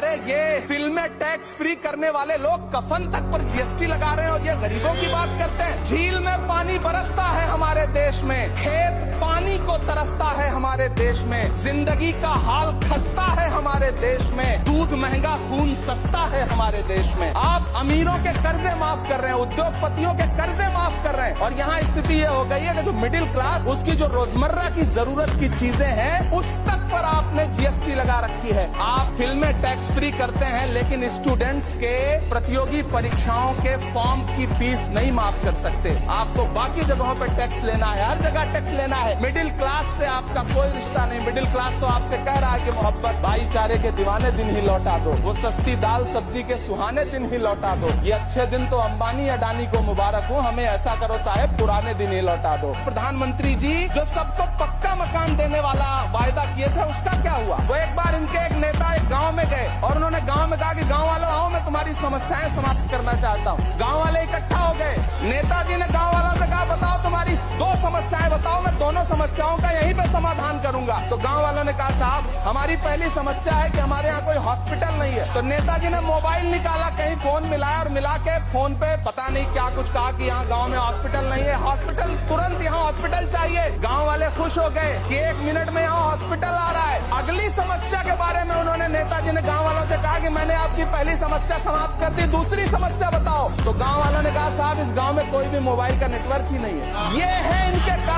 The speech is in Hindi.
अरे ये फिल्में टैक्स फ्री करने वाले लोग कफन तक पर जीएसटी लगा रहे हैं और ये गरीबों की बात करते हैं। झील में पानी बरसता है हमारे देश में, खेत पानी को तरसता है हमारे देश में, जिंदगी का हाल खस्ता है हमारे देश में, दूध महंगा खून सस्ता है हमारे देश में। आप अमीरों के कर्जे माफ कर रहे हैं, उद्योगपतियों के कर्जे माफ कर रहे हैं और यहाँ स्थिति ये हो गई है कि जो मिडिल क्लास, उसकी जो रोजमर्रा की जरूरत की चीजें हैं उस तक पर आपने जीएसटी लगा रखी है। आप फिल्में टैक्स फ्री करते हैं लेकिन स्टूडेंट्स के प्रतियोगी परीक्षाओं के फॉर्म की फीस नहीं माफ कर सकते। आपको बाकी जगहों पर टैक्स लेना है, हर जगह टैक्स लेना है। मिडिल क्लास से आपका कोई रिश्ता नहीं। मिडिल क्लास तो आपसे कह रहा है कि मोहब्बत भाईचारे के दीवाने दिन ही लौटा दो, वो सस्ती दाल सब्जी के सुहाने दिन ही लौटा दो। ये अच्छे दिन तो अंबानी अडानी को मुबारक हो, हमें ऐसा करो साहब पुराने दिन ही लौटा दो। प्रधानमंत्री जी जो सबको पक्का मकान देने वाला वायदा किए थे उसका क्या हुआ? वो एक बार इनके एक नेता एक गांव में गए और उन्होंने गांव में कहा कि गांव वालों आओ, मैं तुम्हारी समस्याएं समाप्त करना चाहता हूं। गांव वाले इकट्ठा हो गए। नेताजी ने गांव वालों से कहा बताओ तुम्हारी 2 समस्याएं बताओ, मैं दोनों समस्याओं का यहीं पे समाधान करूंगा। तो गांव वालों ने कहा साहब हमारी पहली समस्या है कि हमारे यहाँ कोई हॉस्पिटल नहीं है। तो नेताजी ने मोबाइल निकाला, कहीं फोन मिलाया और मिला के फोन पे पता नहीं क्या कुछ कहा कि यहाँ गांव में हॉस्पिटल नहीं है, हॉस्पिटल तुरंत यहाँ हॉस्पिटल चाहिए। गांव वाले खुश हो गए कि 1 मिनट में यहाँ हॉस्पिटल आ रहा है। अगली समस्या के बारे में उन्होंने नेताजी ने गांव वालों से कहा कि मैंने आपकी पहली समस्या समाप्त कर दी, दूसरी समस्या बताओ। तो गांव वालों ने कहा साहब इस गांव में कोई भी मोबाइल का नेटवर्क ही नहीं है। ये है इनके काम।